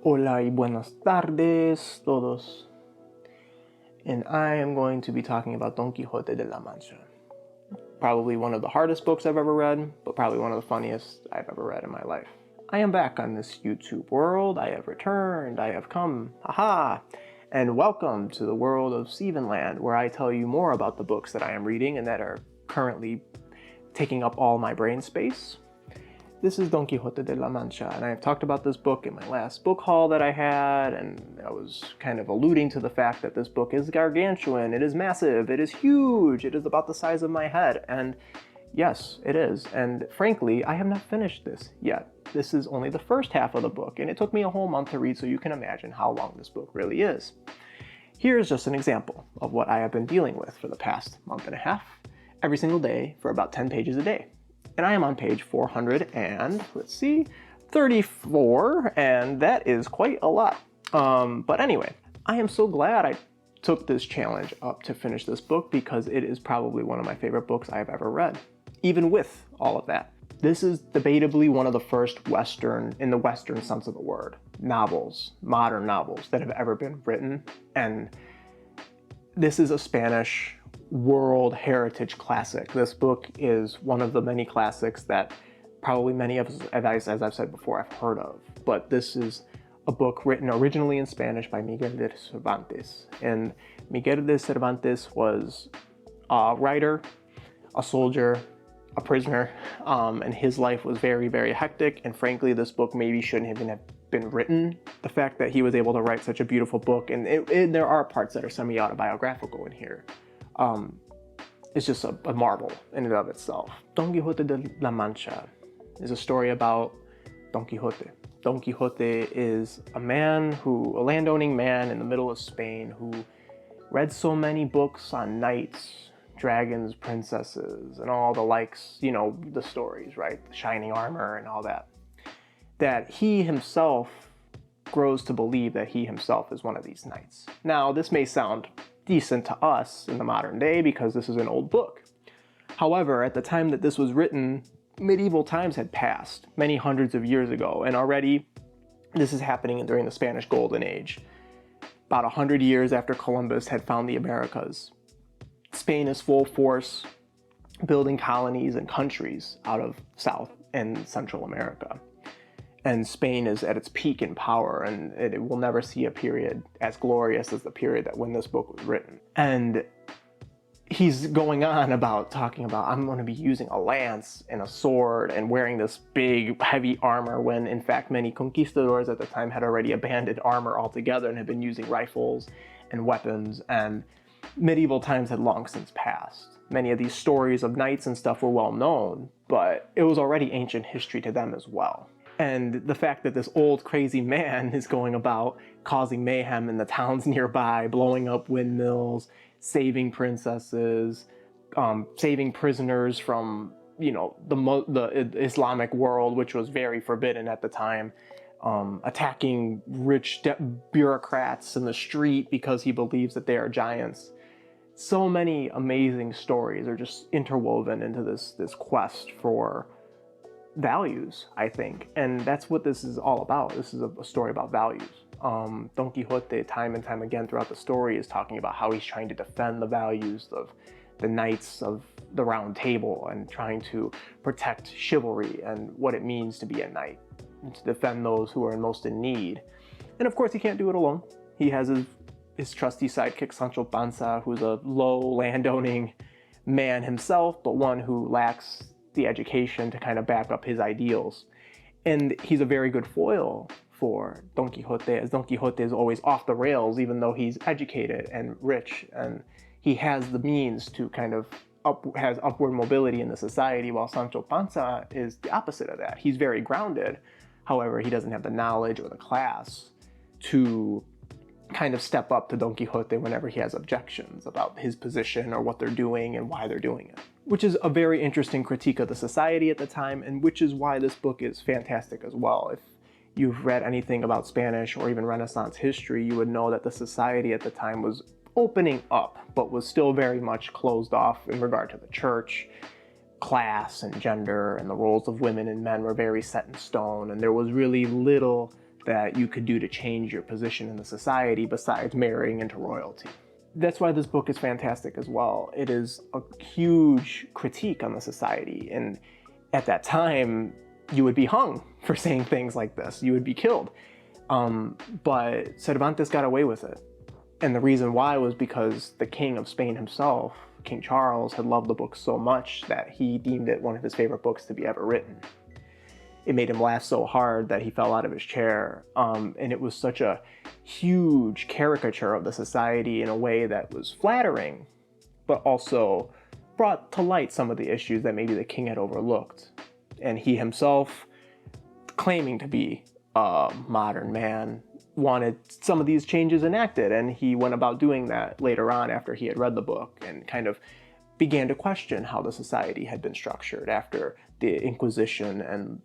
Hola y buenas tardes todos. And I am going to be talking about Don Quixote de la Mancha. Probably one of the hardest books I've ever read, but probably one of the funniest I've ever read in my life. I am back on this YouTube world. I have returned. I have come. Haha! And welcome to the world of Stephenland, where I tell you more about the books that I am reading and that are currently taking up all my brain space. This is Don Quixote de la Mancha, and I've talked about this book in my last book haul that I had, and I was kind of alluding to the fact that this book is gargantuan, it is massive, it is huge, it is about the size of my head, and yes, it is. And frankly, I have not finished this yet. This is only the first half of the book, and it took me a whole month to read, so you can imagine how long this book really is. Here's just an example of what I have been dealing with for the past month and a half, every single day for about 10 pages a day. And I am on page 400 and, 34, and that is quite a lot. But anyway, I am so glad I took this challenge up to finish this book because it is probably one of my favorite books I have ever read, even with all of that. This is debatably one of the first Western, in the Western sense of the word, novels, modern novels that have ever been written. And this is a Spanish World Heritage classic. This book is one of the many classics that probably many of us, as I've said before, I've heard of. But this is a book written originally in Spanish by Miguel de Cervantes. And Miguel de Cervantes was a writer, a soldier, a prisoner, and his life was very, very hectic. And frankly, this book maybe shouldn't even have been written. The fact that he was able to write such a beautiful book, and there are parts that are semi-autobiographical in here, it's just a marvel in and of itself. Don Quixote de la Mancha is a story about Don Quixote. Don Quixote is a landowning man in the middle of Spain who read so many books on knights, dragons, princesses, and all the likes, you know, the stories, right? The shining armor and all that. That he himself grows to believe that he himself is one of these knights. Now, this may sound decent to us in the modern day because this is an old book. However, at the time that this was written, medieval times had passed many hundreds of years ago, and already this is happening during the Spanish Golden Age. About 100 years after Columbus had found the Americas, Spain is full force building colonies and countries out of South and Central America. And Spain is at its peak in power, and it will never see a period as glorious as the period that when this book was written. And he's going on about talking about, I'm going to be using a lance and a sword and wearing this big, heavy armor, when in fact many conquistadors at the time had already abandoned armor altogether and had been using rifles and weapons, and medieval times had long since passed. Many of these stories of knights and stuff were well known, but it was already ancient history to them as well. And the fact that this old crazy man is going about causing mayhem in the towns nearby, blowing up windmills, saving princesses, saving prisoners from, you know, the Islamic world, which was very forbidden at the time, attacking rich bureaucrats in the street because he believes that they are giants. So many amazing stories are just interwoven into this quest for values, I think, and that's what this is all about. This is a story about values. Don Quixote, time and time again throughout the story, is talking about how he's trying to defend the values of the knights of the Round Table and trying to protect chivalry and what it means to be a knight and to defend those who are most in need. And of course, he can't do it alone. He has his trusty sidekick Sancho Panza, who's a low landowning man himself, but one who lacks the education to kind of back up his ideals. And he's a very good foil for Don Quixote, as Don Quixote is always off the rails, even though he's educated and rich, and he has the means to kind of has upward mobility in the society, while Sancho Panza is the opposite of that. He's very grounded. However, he doesn't have the knowledge or the class to kind of step up to Don Quixote whenever he has objections about his position or what they're doing and why they're doing it. Which is a very interesting critique of the society at the time, and which is why this book is fantastic as well. If you've read anything about Spanish or even Renaissance history, you would know that the society at the time was opening up, but was still very much closed off in regard to the church, class, and gender, and the roles of women and men were very set in stone, and there was really little that you could do to change your position in the society besides marrying into royalty. That's why this book is fantastic as well. It is a huge critique on the society, and at that time, you would be hung for saying things like this. You would be killed. But Cervantes got away with it. And the reason why was because the King of Spain himself, King Charles, had loved the book so much that he deemed it one of his favorite books to be ever written. It made him laugh so hard that he fell out of his chair. And it was such a huge caricature of the society in a way that was flattering, but also brought to light some of the issues that maybe the king had overlooked. And he himself, claiming to be a modern man, wanted some of these changes enacted. And he went about doing that later on after he had read the book and kind of began to question how the society had been structured after the Inquisition and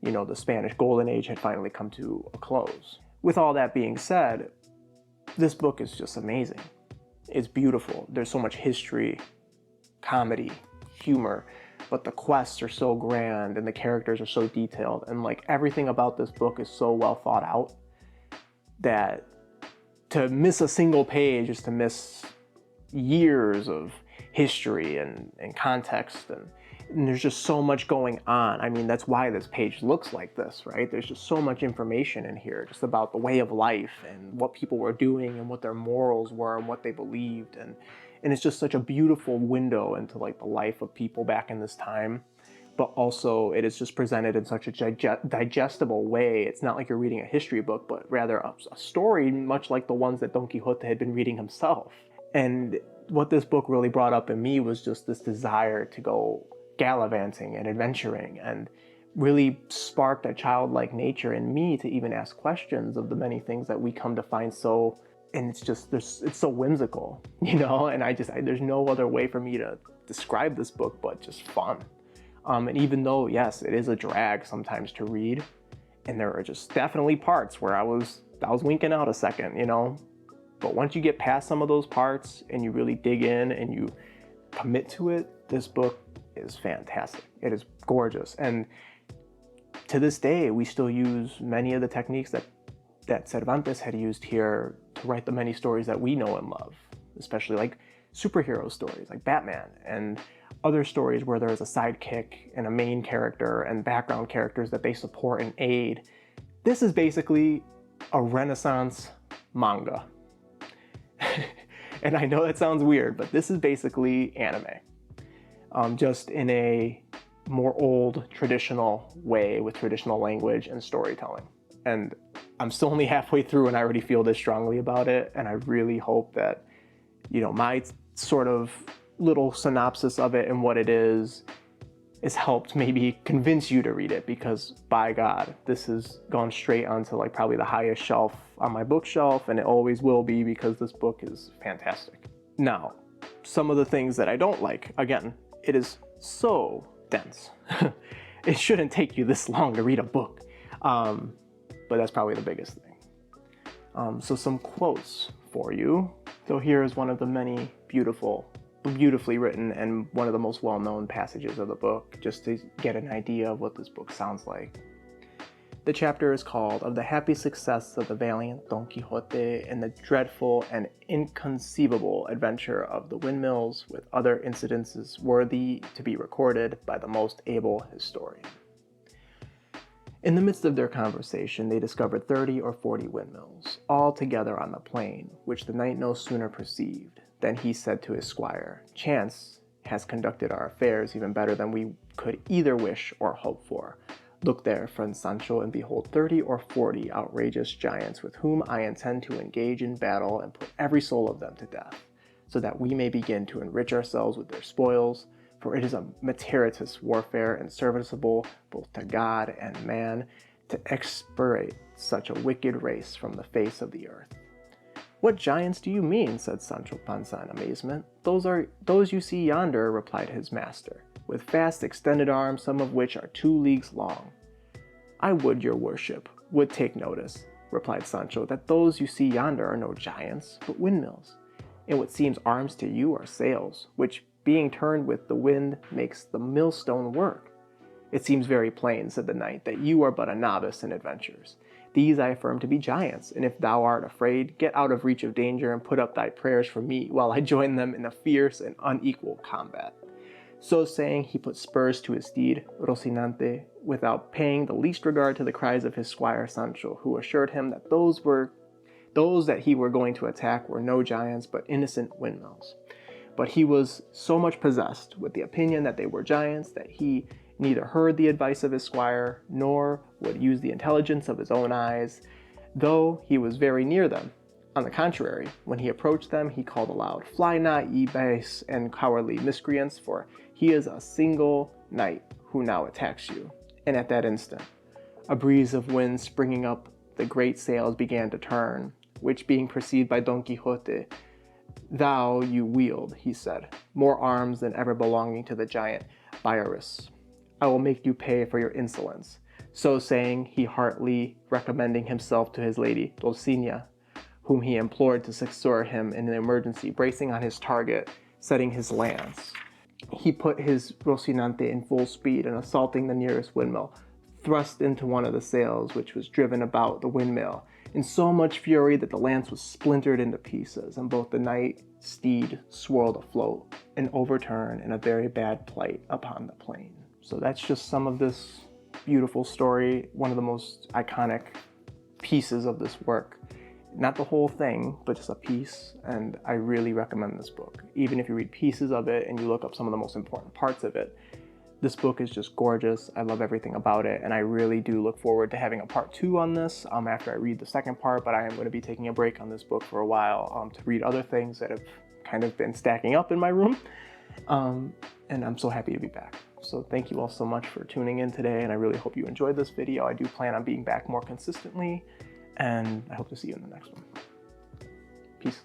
the Spanish Golden Age had finally come to a close. With all that being said, this book is just amazing. It's beautiful. There's so much history, comedy, humor, but the quests are so grand and the characters are so detailed, and like everything about this book is so well thought out that to miss a single page is to miss years of history and context, and there's just so much going on. I mean, that's why this page looks like this, right? There's just so much information in here just about the way of life and what people were doing and what their morals were and what they believed, and it's just such a beautiful window into like the life of people back in this time. But also it is just presented in such a digestible way. It's not like you're reading a history book, but rather a story much like the ones that Don Quixote had been reading himself. And what this book really brought up in me was just this desire to go gallivanting and adventuring, and really sparked a childlike nature in me to even ask questions of the many things that we come to find so, and it's so whimsical, and there's no other way for me to describe this book but just fun. And even though, yes, it is a drag sometimes to read, and there are just definitely parts where I was winking out a second, but once you get past some of those parts and you really dig in and you commit to it, this book is fantastic. It is gorgeous. And to this day, we still use many of the techniques that Cervantes had used here to write the many stories that we know and love, especially like superhero stories like Batman, and other stories where there is a sidekick and a main character and background characters that they support and aid. This is basically a Renaissance manga. And I know that sounds weird, but this is basically anime. Just in a more old, traditional way with traditional language and storytelling. And I'm still only halfway through and I already feel this strongly about it. And I really hope that, my sort of little synopsis of it and what it is helped maybe convince you to read it, because by God, this has gone straight onto like probably the highest shelf on my bookshelf, and it always will be because this book is fantastic. Now, some of the things that I don't like, again, it is so dense. It shouldn't take you this long to read a book, but that's probably the biggest thing. So some quotes for you. So here is one of the many beautifully written and one of the most well-known passages of the book, just to get an idea of what this book sounds like. The chapter is called "Of the Happy Success of the Valiant Don Quixote and the Dreadful and Inconceivable Adventure of the Windmills, with other incidences worthy to be recorded by the most able historian." In the midst of their conversation, they discovered 30 or 40 windmills, all together on the plain, which the knight no sooner perceived than he said to his squire, "Chance has conducted our affairs even better than we could either wish or hope for. Look there, friend Sancho, and behold 30 or 40 outrageous giants with whom I intend to engage in battle and put every soul of them to death, so that we may begin to enrich ourselves with their spoils, for it is a meretricious warfare and serviceable both to God and man to expurgate such a wicked race from the face of the earth." "What giants do you mean?" said Sancho Panza in amazement. Those you see yonder," replied his master, "with vast extended arms, some of which are 2 leagues long." "I would your worship would take notice," replied Sancho, "that those you see yonder are no giants, but windmills, and what seems arms to you are sails, which, being turned with the wind, makes the millstone work." "It seems very plain," said the knight, "that you are but a novice in adventures. These I affirm to be giants, and if thou art afraid, get out of reach of danger and put up thy prayers for me while I join them in a fierce and unequal combat." So saying, he put spurs to his steed, Rocinante, without paying the least regard to the cries of his squire Sancho, who assured him that those that he were going to attack were no giants but innocent windmills. But he was so much possessed with the opinion that they were giants that he neither heard the advice of his squire nor would use the intelligence of his own eyes, though he was very near them. On the contrary, when he approached them, he called aloud, "Fly not, ye base and cowardly miscreants, for he is a single knight who now attacks you." And at that instant, a breeze of wind springing up the great sails began to turn, which being perceived by Don Quixote, "Thou you wield," he said, "more arms than ever belonging to the giant Briareus. I will make you pay for your insolence." So saying, he heartily recommending himself to his lady Dulcinea, whom he implored to succor him in an emergency, bracing on his target, setting his lance, he put his Rocinante in full speed and, assaulting the nearest windmill, thrust into one of the sails, which was driven about the windmill in so much fury that the lance was splintered into pieces, and both the knight steed swirled afloat and overturned in a very bad plight upon the plain. So that's just some of this beautiful story, one of the most iconic pieces of this work. Not the whole thing, but just a piece, and I really recommend this book. Even if you read pieces of it and you look up some of the most important parts of it, this book is just gorgeous. I love everything about it, and I really do look forward to having a part 2 on this after I read the second part, but I am going to be taking a break on this book for a while to read other things that have kind of been stacking up in my room, and I'm so happy to be back. So thank you all so much for tuning in today, and I really hope you enjoyed this video. I do plan on being back more consistently, and I hope to see you in the next one. Peace.